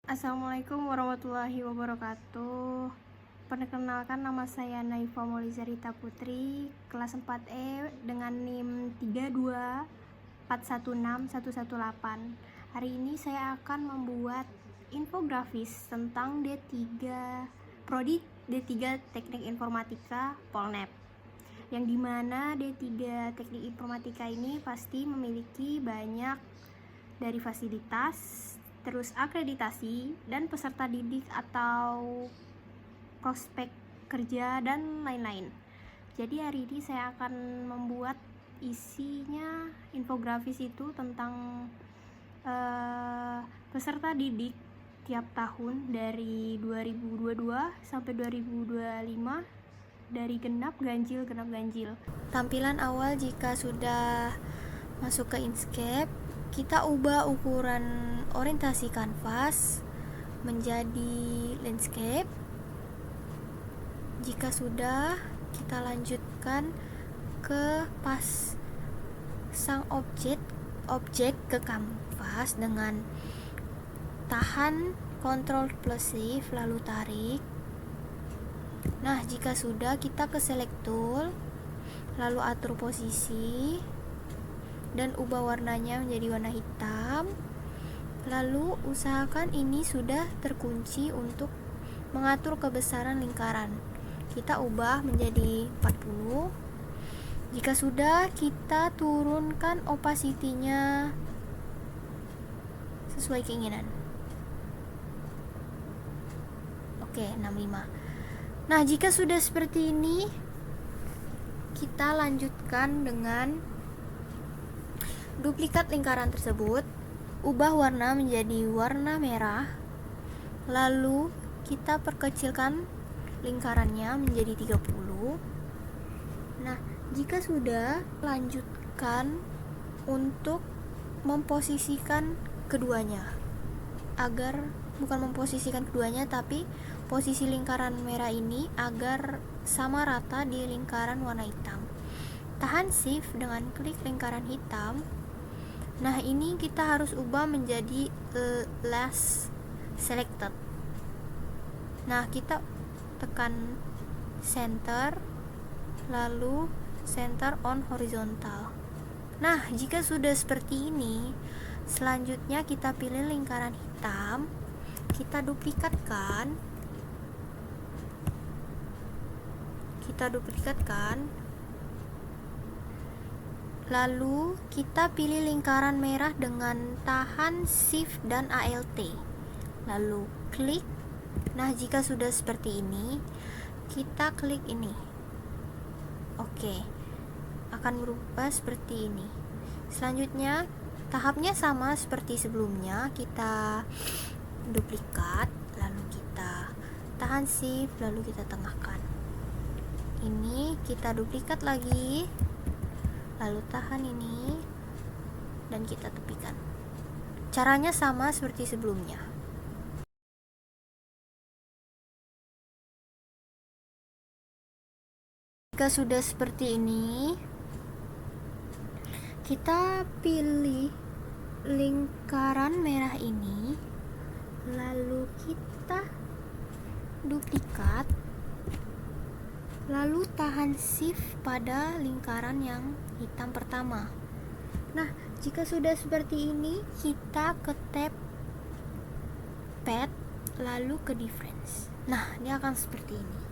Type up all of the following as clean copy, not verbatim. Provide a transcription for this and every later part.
Assalamualaikum warahmatullahi wabarakatuh. Perkenalkan, nama saya Naifa Maulizarita Putri, kelas 4E dengan NIM 324161118. Hari ini saya akan membuat infografis tentang D3 Prodi D3 Teknik Informatika Polnep, yang dimana D3 Teknik Informatika ini pasti memiliki banyak dari fasilitas, terus akreditasi, dan peserta didik atau prospek kerja dan lain-lain. Jadi hari ini saya akan membuat isinya infografis itu tentang peserta didik tiap tahun dari 2022 sampai 2025 dari genap ganjil. Tampilan awal jika sudah masuk ke Inkscape, kita ubah ukuran orientasi kanvas menjadi landscape. Jika sudah, kita lanjutkan ke pasang objek ke kanvas dengan tahan Ctrl plus Shift lalu tarik. Nah, jika sudah, kita ke select tool lalu atur posisi dan ubah warnanya menjadi warna hitam. Lalu usahakan ini sudah terkunci untuk mengatur kebesaran lingkaran. Kita ubah menjadi 40. Jika sudah, kita turunkan opacity-nya sesuai keinginan. Oke, 65. Nah, jika sudah seperti ini, kita lanjutkan dengan duplikat lingkaran tersebut, ubah warna menjadi warna merah, lalu kita perkecilkan lingkarannya menjadi 30. Nah, jika sudah, lanjutkan untuk memposisikan keduanya, tapi posisi lingkaran merah ini agar sama rata di lingkaran warna hitam. Tahan Shift dengan klik lingkaran hitam. Nah, ini kita harus ubah menjadi last selected. Nah, kita tekan center, lalu center on horizontal. Nah, jika sudah seperti ini, selanjutnya kita pilih lingkaran hitam, kita duplikatkan, lalu kita pilih lingkaran merah dengan tahan Shift dan Alt, lalu klik. Nah, jika sudah seperti ini, kita klik ini. Oke, akan berubah seperti ini. Selanjutnya, tahapnya sama seperti sebelumnya. Kita duplikat, lalu kita tahan Shift, lalu kita tengahkan. Ini kita duplikat lagi, lalu tahan ini, dan kita tepikan. Caranya sama seperti sebelumnya. Jika sudah seperti ini, kita pilih lingkaran merah ini, lalu kita duplikat, lalu tahan Shift pada lingkaran yang hitam pertama. Nah, jika sudah seperti ini, kita ke tab Pad, lalu ke Difference. Nah, ini akan seperti ini.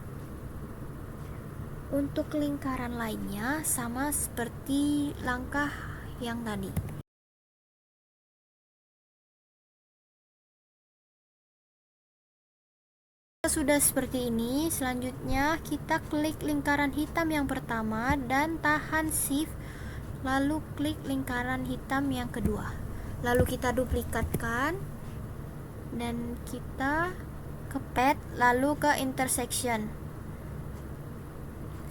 Untuk lingkaran lainnya sama seperti langkah yang tadi. Sudah seperti ini, selanjutnya kita klik lingkaran hitam yang pertama dan tahan Shift, lalu klik lingkaran hitam yang kedua. Lalu kita duplikatkan dan kita ke Pad, lalu ke Intersection.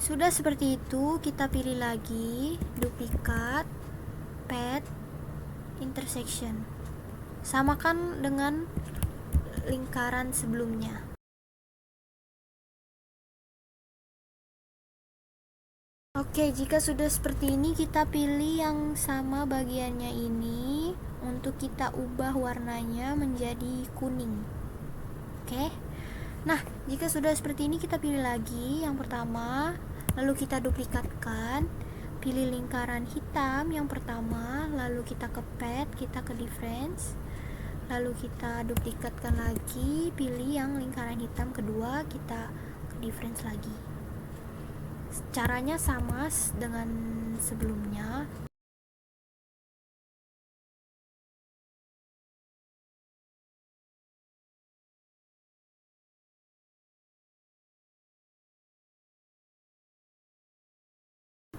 Sudah seperti itu, kita pilih lagi, duplikat, Pad, Intersection. Samakan dengan lingkaran sebelumnya. Oke, jika sudah seperti ini, kita pilih yang sama bagiannya ini, untuk kita ubah warnanya menjadi kuning. Oke. Nah, jika sudah seperti ini, kita pilih lagi yang pertama, lalu kita duplikatkan, pilih lingkaran hitam yang pertama, lalu kita ke pad, kita ke difference, lalu kita duplikatkan lagi, pilih yang lingkaran hitam kedua, kita ke difference lagi. Caranya sama dengan sebelumnya.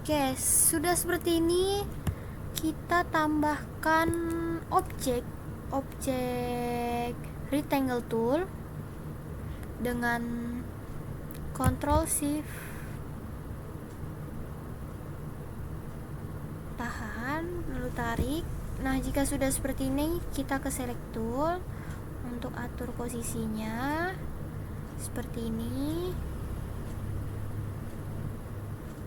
Oke, sudah seperti ini, kita tambahkan objek rectangle tool dengan Ctrl Shift tahan, lalu tarik. Nah, jika sudah seperti ini, kita ke select tool untuk atur posisinya seperti ini.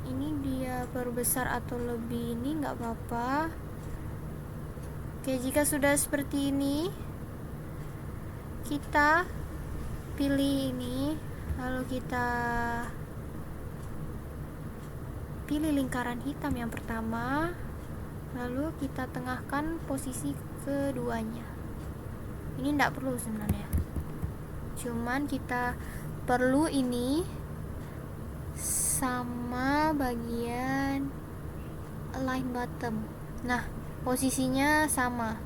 Ini dia perbesar atau lebih, ini nggak apa-apa. Oke, jika sudah seperti ini, kita pilih ini, lalu kita pilih lingkaran hitam yang pertama, lalu kita tengahkan posisi keduanya. Ini tidak perlu sebenarnya, cuman kita perlu ini sama bagian align bottom. Nah, posisinya sama.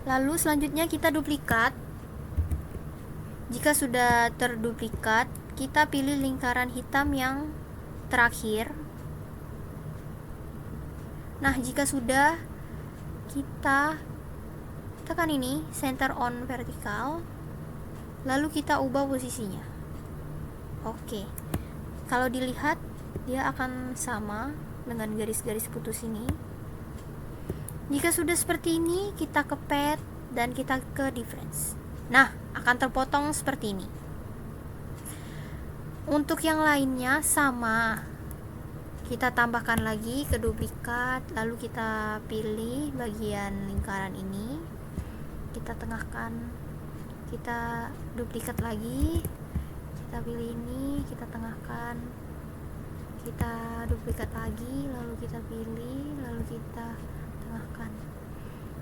Lalu selanjutnya kita duplikat. Jika sudah terduplikat, kita pilih lingkaran hitam yang terakhir. Nah, jika sudah, kita tekan ini center on vertical, lalu kita ubah posisinya. Oke, kalau dilihat dia akan sama dengan garis-garis putus ini. Jika sudah seperti ini, kita ke pad dan kita ke difference. Nah, akan terpotong seperti ini. Untuk yang lainnya sama, kita tambahkan lagi ke duplikat, lalu kita pilih bagian lingkaran ini, kita tengahkan, kita duplikat lagi, kita pilih ini, kita tengahkan, kita duplikat lagi, lalu kita pilih, lalu kita tengahkan.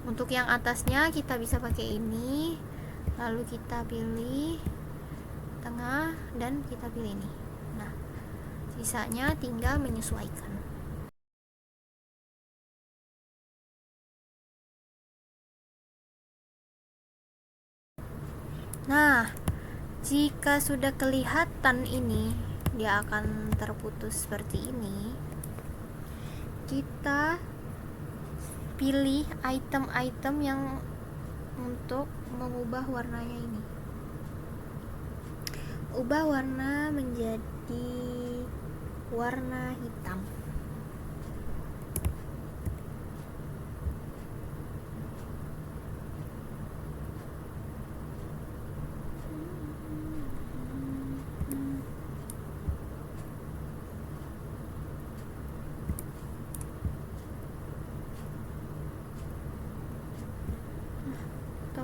Untuk yang atasnya kita bisa pakai ini, lalu kita pilih tengah dan kita pilih ini. Nah, sisanya tinggal menyesuaikan. Nah, jika sudah kelihatan ini, dia akan terputus seperti ini. Kita pilih item-item yang untuk mengubah warnanya ini. Ubah warna menjadi warna hitam.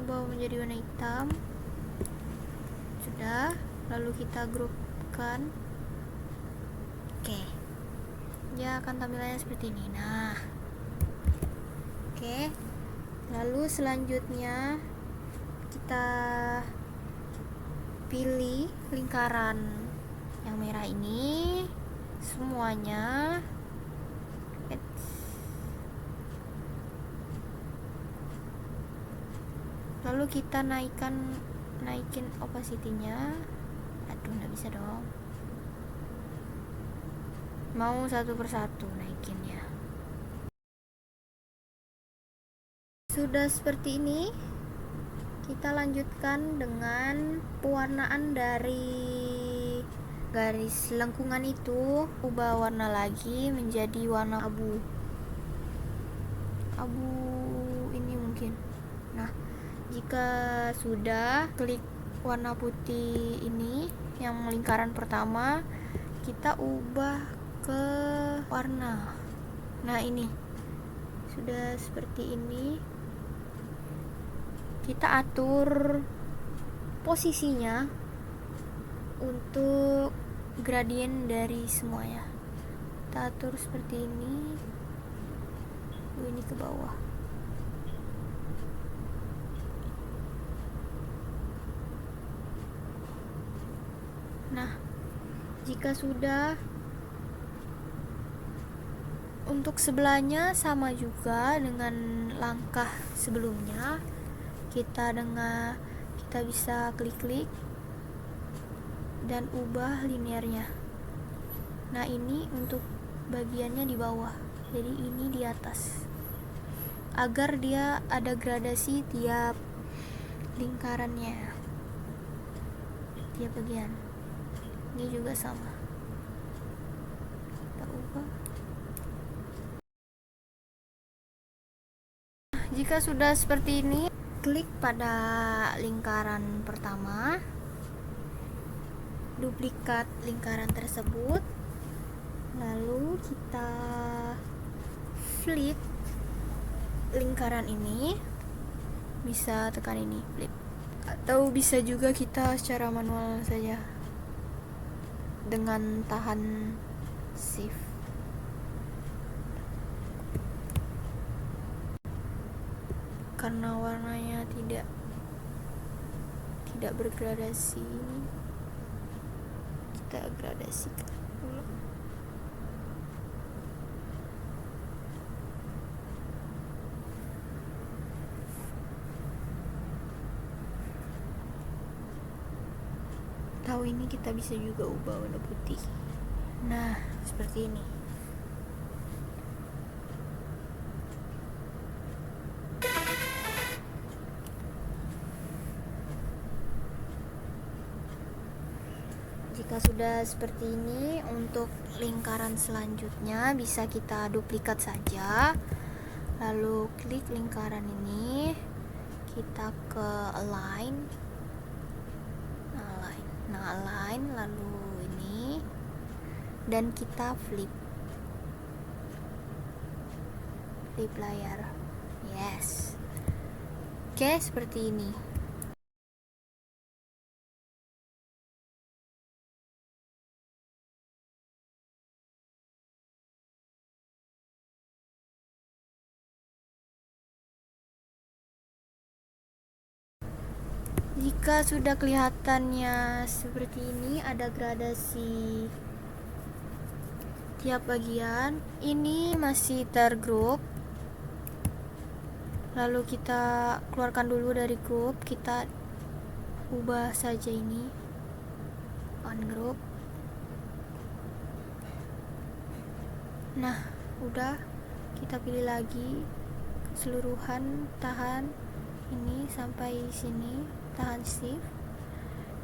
Bawa menjadi warna hitam. Sudah, lalu kita grupkan. Oke, dia akan tampilannya seperti ini. Nah, oke, lalu selanjutnya kita pilih lingkaran yang merah ini semuanya. Lalu kita naikin opacity-nya. Aduh, nggak bisa dong. Mau satu persatu naikinnya. Sudah seperti ini, kita lanjutkan dengan pewarnaan dari garis lengkungan itu. Ubah warna lagi menjadi warna abu ini mungkin. Nah, jika sudah, klik warna putih ini yang lingkaran pertama, kita ubah ke warna. Nah, ini sudah seperti ini, kita atur posisinya untuk gradien dari semuanya. Kita atur seperti ini, ini ke bawah. Nah, jika sudah, untuk sebelahnya sama juga dengan langkah sebelumnya. Kita bisa klik-klik dan ubah linearnya. Nah, ini untuk bagiannya di bawah, jadi ini di atas, agar dia ada gradasi tiap lingkarannya, tiap bagian. Ini juga sama, kita ubah. Jika sudah seperti ini, klik pada lingkaran pertama, duplikat lingkaran tersebut, lalu kita flip lingkaran ini. Bisa tekan ini, flip, atau bisa juga kita secara manual saja dengan tahan shift. Karena warnanya tidak bergradasi, ini kita gradasikan dulu. Tahu ini kita bisa juga ubah warna putih. Nah, seperti ini. Jika sudah seperti ini, untuk lingkaran selanjutnya bisa kita duplikat saja, lalu klik lingkaran ini, kita ke align, lalu ini, dan kita flip layar. Yes, oke, seperti ini. Jika sudah kelihatannya seperti ini, ada gradasi tiap bagian, ini masih tergroup, lalu kita keluarkan dulu dari group, kita ubah saja ini ungroup. Nah, udah, kita pilih lagi keseluruhan, tahan ini sampai sini, tahan shift,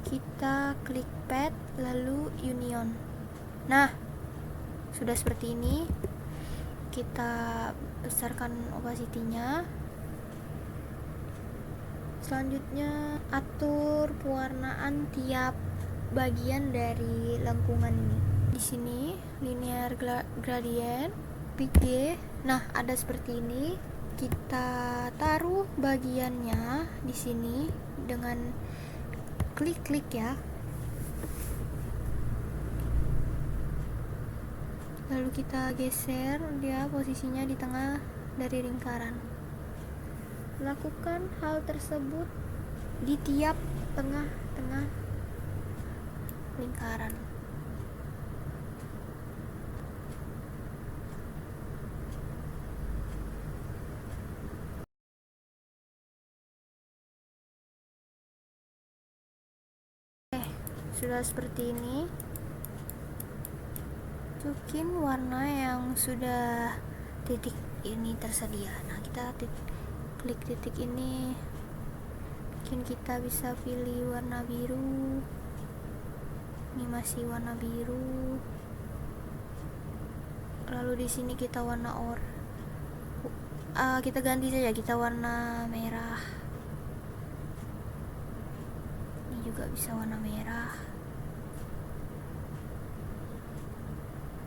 kita klik pad, lalu union. Nah, sudah seperti ini. Kita besarkan opacity-nya. Selanjutnya, atur pewarnaan tiap bagian dari lengkungan ini. Di sini linear gradient, pick D. Nah, ada seperti ini. Kita taruh bagiannya di sini dengan klik-klik ya. Lalu kita geser dia posisinya di tengah dari lingkaran. Lakukan hal tersebut di tiap tengah-tengah lingkaran. Sudah seperti ini. Masukin warna yang sudah titik ini tersedia. Nah, kita klik titik ini, mungkin kita bisa pilih warna biru. Ini masih warna biru, lalu di sini kita warna kita ganti saja, kita warna merah. Ini juga bisa warna merah.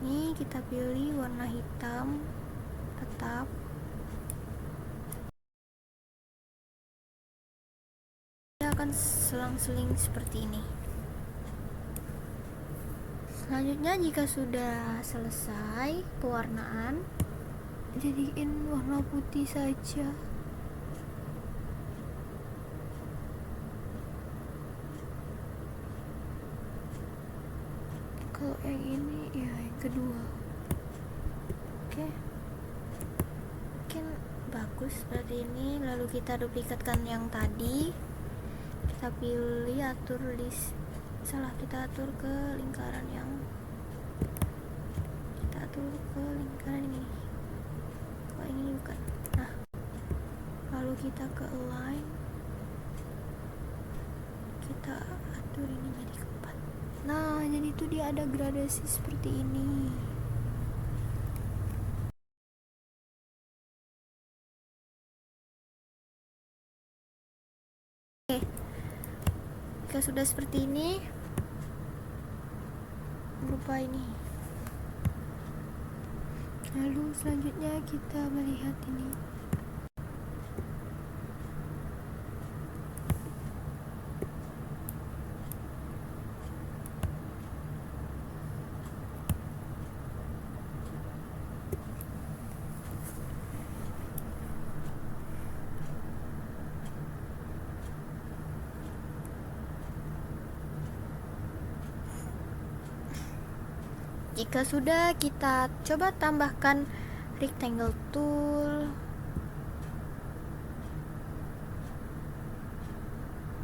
Ini kita pilih warna hitam tetap. akan selang-seling seperti ini. Selanjutnya, jika sudah selesai pewarnaan, jadiin warna putih saja. Kalau yang ini ya yang kedua. Oke, mungkin bagus seperti ini. Lalu kita duplikatkan yang tadi, kita pilih atur list, kita atur ke lingkaran yang ini. Kok ini bukan? Nah, lalu kita ke align, kita atur ini jadi keempat. Nah, jadi itu dia ada gradasi seperti ini. Oke, jika sudah seperti ini, berupa ini. Lalu selanjutnya kita melihat ini. Jika sudah, kita coba tambahkan rectangle tool.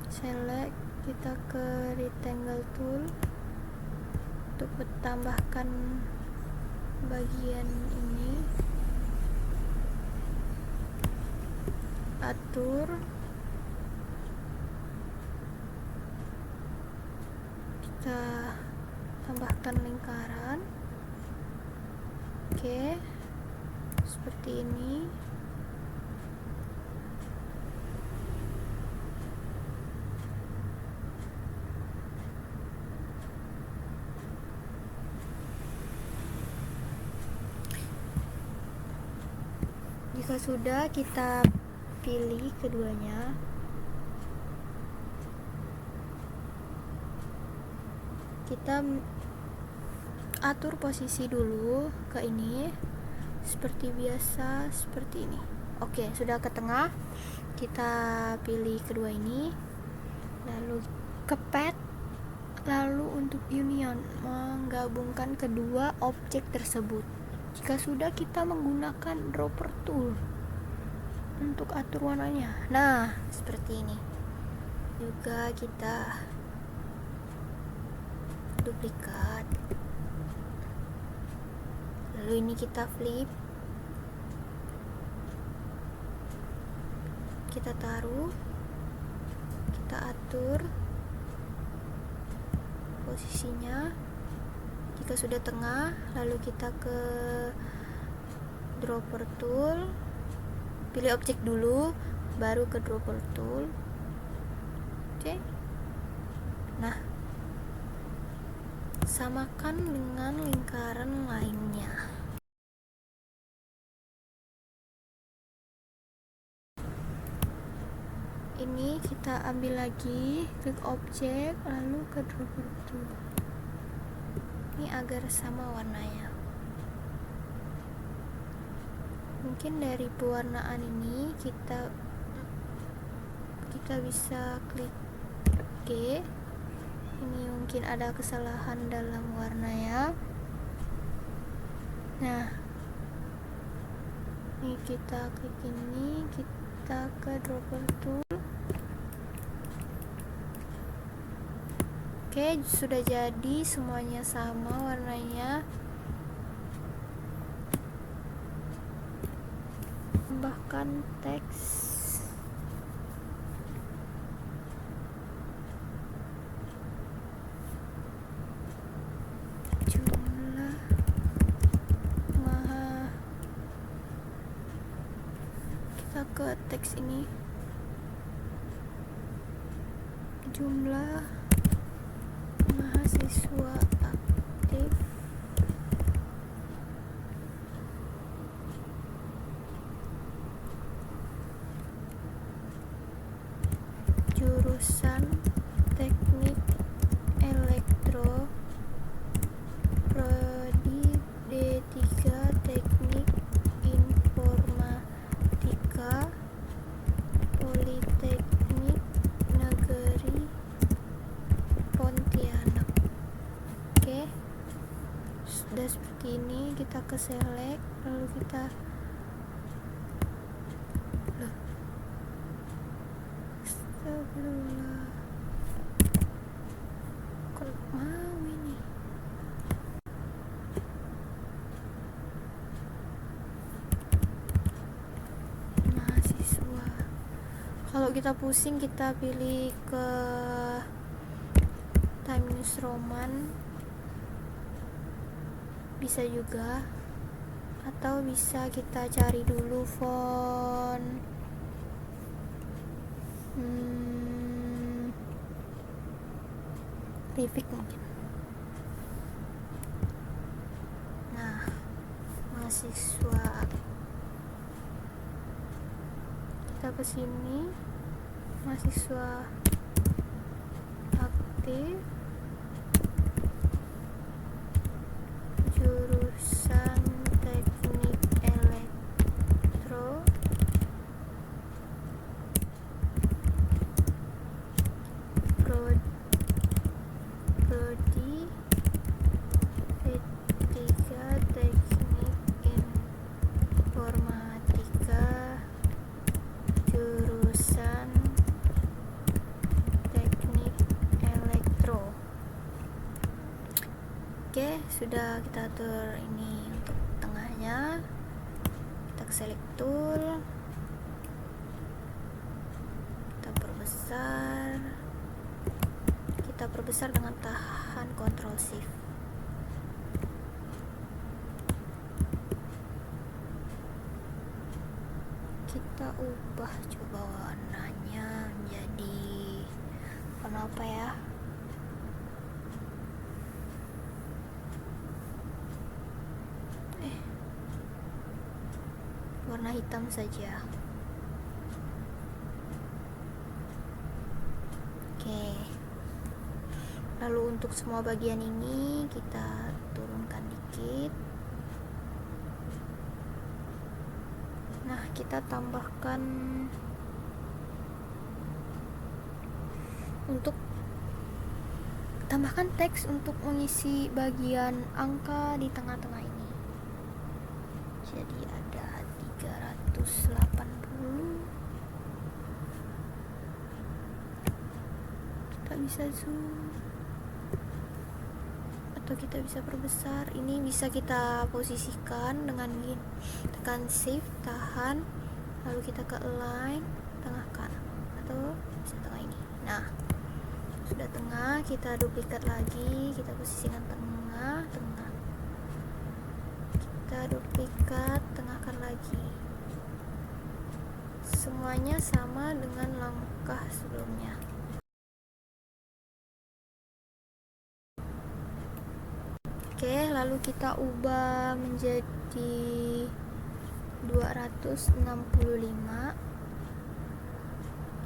Select, kita ke rectangle tool untuk menambahkan bagian ini. Atur, kita tambahkan lingkaran. Oke, seperti ini. Jika sudah, kita pilih keduanya. Kita atur posisi dulu ke ini seperti biasa, seperti ini. Oke, sudah ke tengah. Kita pilih kedua ini, lalu ke pad, lalu untuk union, menggabungkan kedua objek tersebut. Jika sudah, kita menggunakan dropper tool untuk atur warnanya. Nah, seperti ini. Juga kita duplikat, lalu ini kita flip, kita taruh, kita atur posisinya. Jika sudah tengah, lalu kita ke dropper tool, pilih objek dulu, baru ke dropper tool. Oke. Nah, samakan dengan lingkaran lainnya. Ini kita ambil lagi, klik objek, lalu ke dropper tool. Ini agar sama warnanya. Mungkin dari pewarnaan ini kita bisa klik OK. Ini mungkin ada kesalahan dalam warnanya. Nah, ini kita klik ini, kita ke dropper tool. Oke, sudah jadi, semuanya sama warnanya. Tambahkan teks. Jumlah maha. Kita ke teks ini. Jumlah mahasiswa aktif jurusan jurusan Teknik Elektro, prodi D3 Teknik Informatika, Politeknik Negeri Pontianak. Oke, sudah seperti ini. Kita ke select, lalu kita astagfirullah, kalau mau ini mahasiswa. Kalau kita pusing, kita pilih ke Times New Roman, bisa juga, atau bisa kita cari dulu font Rivik mungkin. Nah, mahasiswa, kita ke sini, mahasiswa aktif, jurusan Teknik Elektro, prodi D3 Teknik Informatika, jurusan Teknik Elektro. Oke, sudah kita atur ini untuk tengahnya. Kita ke select tool, kita perbesar dengan tahan Ctrl Shift. Kita ubah coba warnanya menjadi warna apa ya? Warna hitam saja. Oke. Lalu untuk semua bagian ini kita turunkan dikit. Nah, kita tambahkan teks untuk mengisi bagian angka di tengah-tengah ini. Jadi ada 380. Kita bisa zoom atau kita bisa perbesar. Ini bisa kita posisikan dengan tekan shift, tahan, lalu kita ke align, tengahkan, atau bisa tengah ini. Nah, sudah tengah, kita duplikat lagi, kita posisikan tengah, kita duplikat, tengahkan lagi. Semuanya sama dengan langkah sebelumnya. Oke, lalu kita ubah menjadi 265.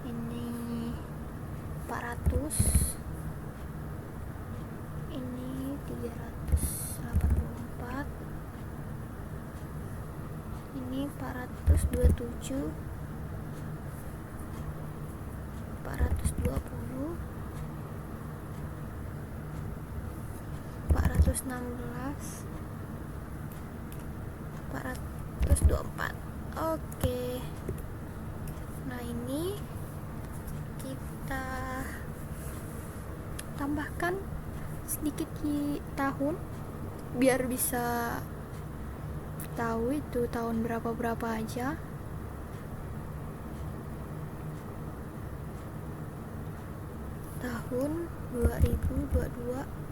Ini 400. Ini 384. Ini 427. 420. 416, 424. Oke. Nah, ini kita tambahkan sedikit di tahun biar bisa tahu itu tahun berapa aja. Tahun 2022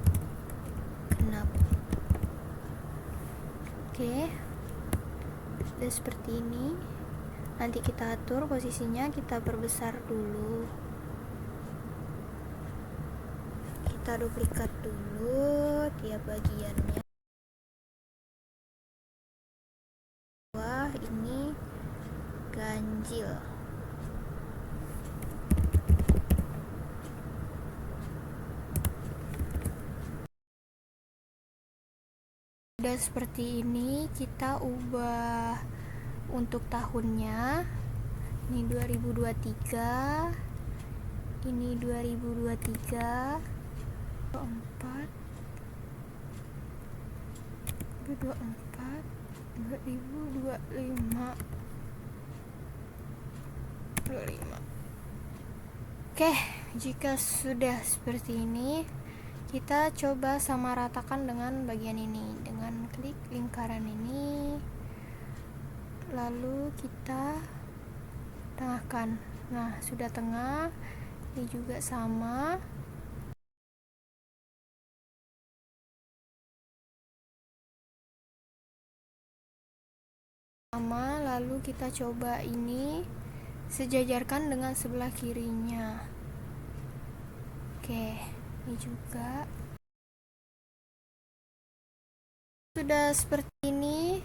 genap. Oke, sudah seperti ini. Nanti kita atur posisinya, kita perbesar dulu, kita duplikat dulu tiap bagiannya. Wah, ini ganjil. Udah seperti ini, kita ubah untuk tahunnya. Ini 2023, ini 2023, 24, 2024, 2025, 25. Oke, jika sudah seperti ini, kita coba samaratakan dengan bagian ini dengan klik lingkaran ini, lalu kita tengahkan. Nah, sudah tengah. Ini juga sama. Lalu kita coba ini sejajarkan dengan sebelah kirinya. Oke, ini juga sudah seperti ini.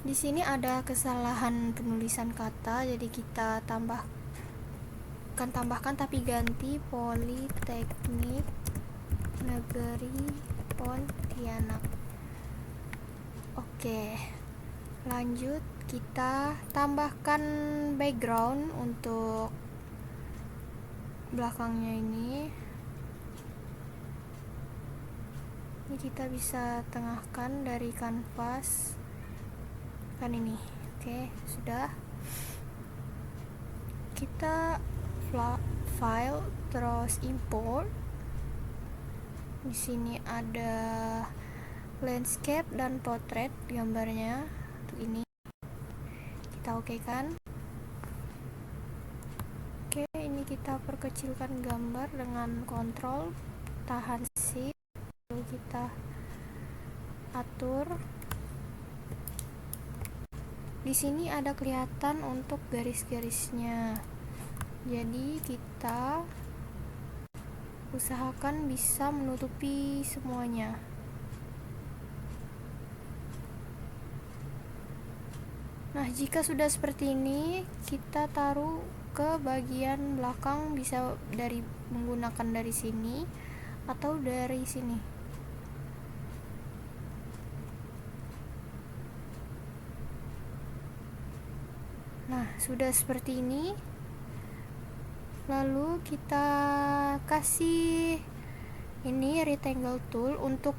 Di sini ada kesalahan penulisan kata, jadi kita tambahkan tapi ganti Politeknik Negeri Pontianak. Oke, lanjut kita tambahkan background untuk belakangnya ini kita bisa tengahkan dari kanvas kan ini. Oke, sudah. Kita file terus import. Di sini ada landscape dan portrait gambarnya untuk ini. Kita oke kan? Oke, ini kita perkecilkan gambar dengan kontrol, tahan shift, lalu kita atur. Di sini ada kelihatan untuk garis-garisnya. Jadi kita usahakan bisa menutupi semuanya. Nah, jika sudah seperti ini, kita taruh ke bagian belakang, bisa menggunakan dari sini atau dari sini. Nah, sudah seperti ini. Lalu kita kasih ini rectangle tool untuk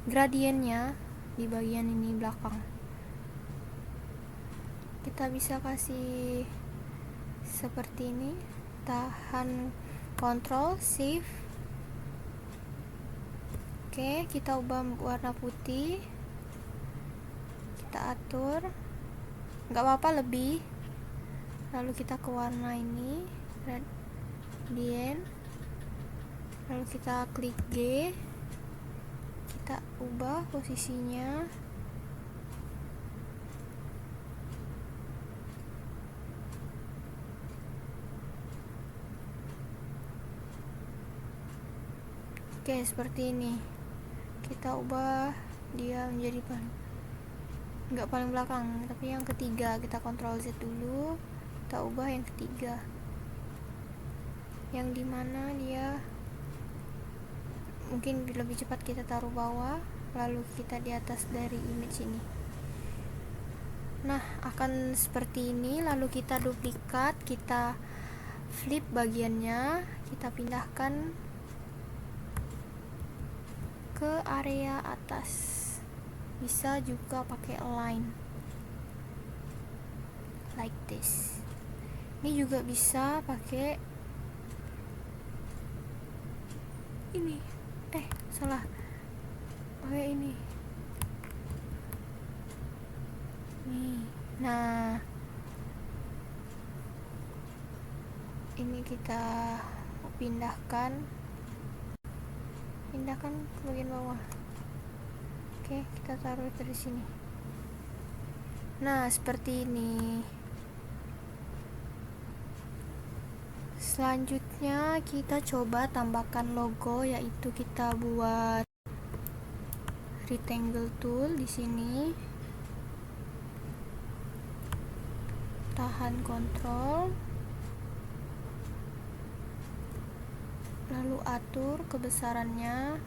gradiennya di bagian ini belakang. Kita bisa kasih seperti ini, tahan Ctrl Shift. Oke, kita ubah warna putih, kita atur, nggak apa-apa lebih. Lalu kita ke warna ini, gradient, lalu kita klik G, kita ubah posisinya. Oke, seperti ini. Kita ubah dia menjadi nggak paling belakang, tapi yang ketiga. Kita Ctrl Z dulu, kita ubah yang ketiga, yang dimana dia mungkin lebih cepat. Kita taruh bawah, lalu kita di atas dari image ini. Nah, akan seperti ini. Lalu kita duplikat, kita flip bagiannya, kita pindahkan ke area atas. Bisa juga pakai align like this. Ini juga bisa pakai ini. Salah. Pakai ini. Nih. Nah, ini kita pindahkan ke bagian bawah. Oke, kita taruh dari sini. Nah, seperti ini. Selanjutnya kita coba tambahkan logo, yaitu kita buat rectangle tool di sini. Tahan Ctrl, lalu atur kebesarannya.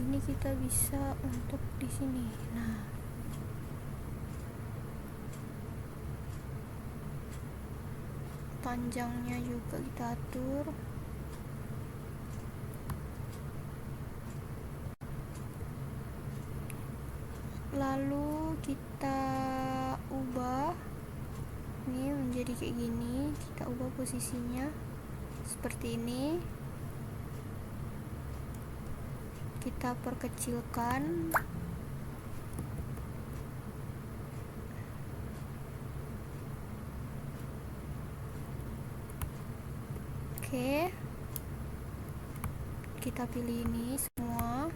ini kita bisa untuk di sini. Nah, panjangnya juga kita atur. Lalu kita ubah ini menjadi kayak gini, kita ubah posisinya seperti ini, kita perkecilkan. Oke, kita pilih ini semua.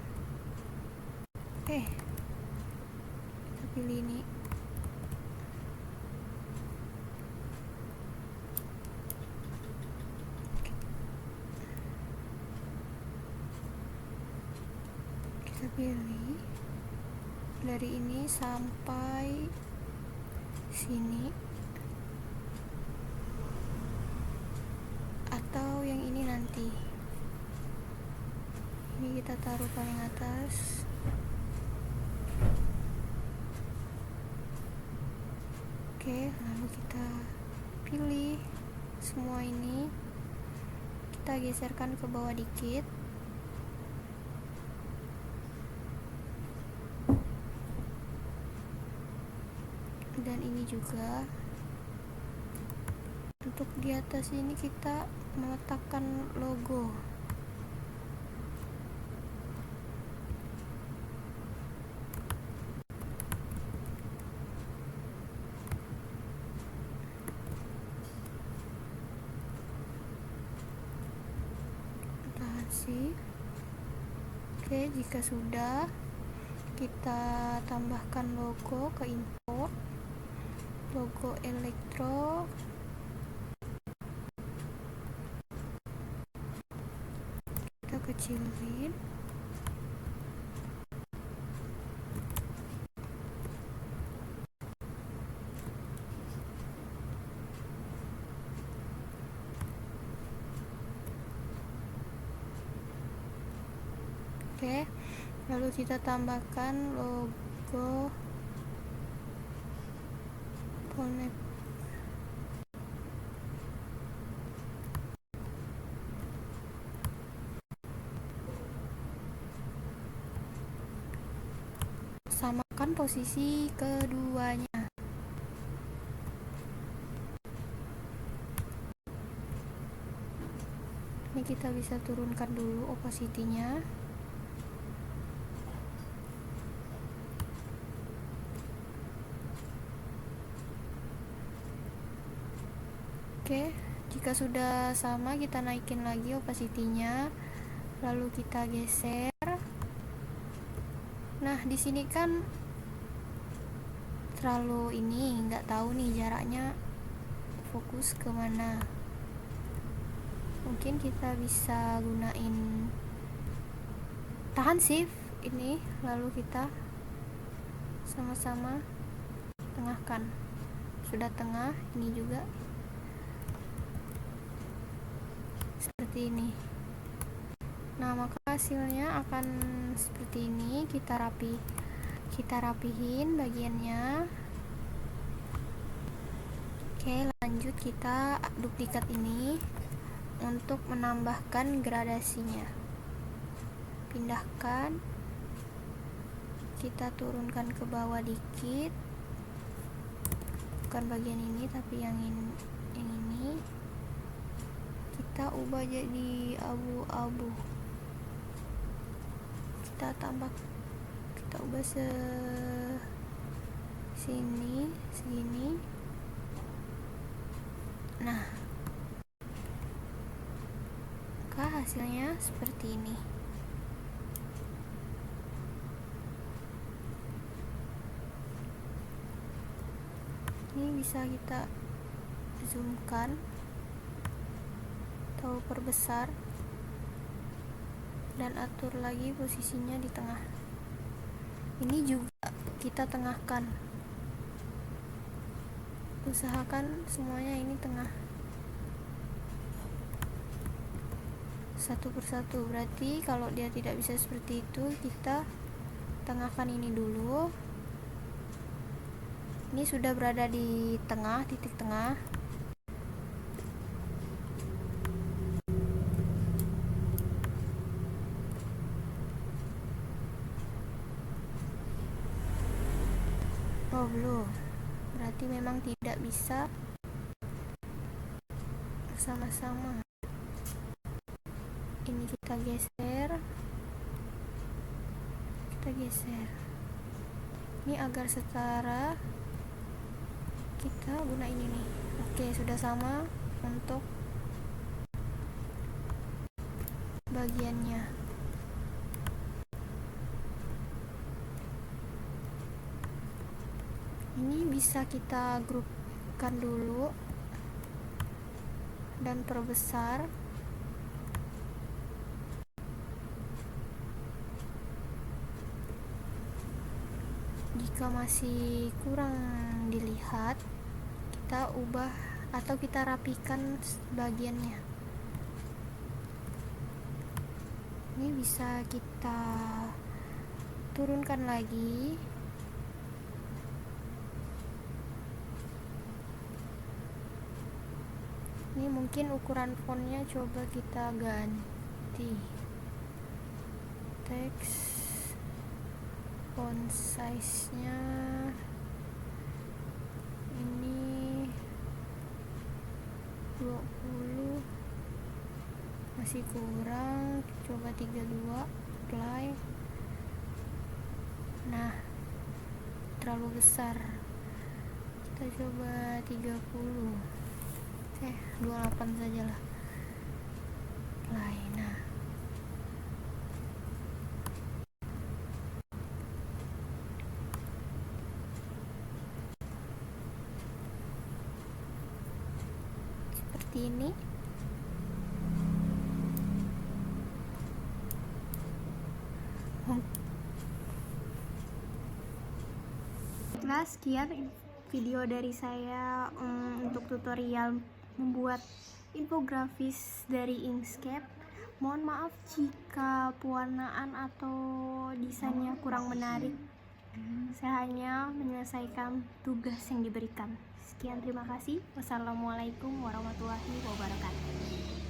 Kita pilih ini. Kita pilih dari ini sampai sini, atau yang ini nanti. Ini kita taruh paling atas. Oke, lalu kita pilih semua ini, kita geserkan ke bawah dikit. Dan ini juga untuk di atas ini kita meletakkan logo. Tahan sih. Oke, jika sudah, kita tambahkan logo ke info, logo elektro. Kita kecilin. Oke, lalu kita tambahkan logo Polnet. Samakan posisi keduanya. Ini kita bisa turunkan dulu opacity-nya. Oke, jika sudah sama kita naikin lagi opacity-nya, lalu kita geser. Nah, di sini kan terlalu ini, nggak tahu nih jaraknya fokus ke mana. Mungkin kita bisa gunain tahan shift ini, lalu kita sama-sama tengahkan. Sudah tengah, ini juga seperti ini. Nah, maka hasilnya akan seperti ini. Kita rapihin bagiannya. Oke, lanjut kita duplikat ini untuk menambahkan gradasinya. Pindahkan, kita turunkan ke bawah dikit, bukan bagian ini tapi yang ini, kita ubah jadi abu-abu. Kita ubah segini. Nah, maka hasilnya seperti ini. Ini bisa kita zoomkan atau perbesar dan atur lagi posisinya di tengah. Ini juga kita tengahkan, usahakan semuanya ini tengah satu persatu. Berarti kalau dia tidak bisa seperti itu, kita tengahkan ini dulu. Ini sudah berada di tengah, titik tengah. Oh belum, berarti memang tidak bisa bersama-sama. Ini kita geser, ini agar setara. Kita gunain ini. Oke, sudah sama untuk bagiannya. Ini bisa kita grupkan dulu dan perbesar. Jika masih kurang dilihat, kita ubah atau kita rapikan bagiannya. Ini bisa kita turunkan lagi. Ini mungkin ukuran fontnya coba kita ganti. Teks font size-nya ini 20, masih kurang, coba 32, apply. Nah, terlalu besar, kita coba 30, 28 saja lah. Apply. Nah, seperti ini. Baiklah, sekian video dari saya untuk tutorial membuat infografis dari Inkscape. Mohon maaf jika pewarnaan atau desainnya kurang menarik. Saya hanya menyelesaikan tugas yang diberikan. Sekian, terima kasih. Wassalamualaikum warahmatullahi wabarakatuh.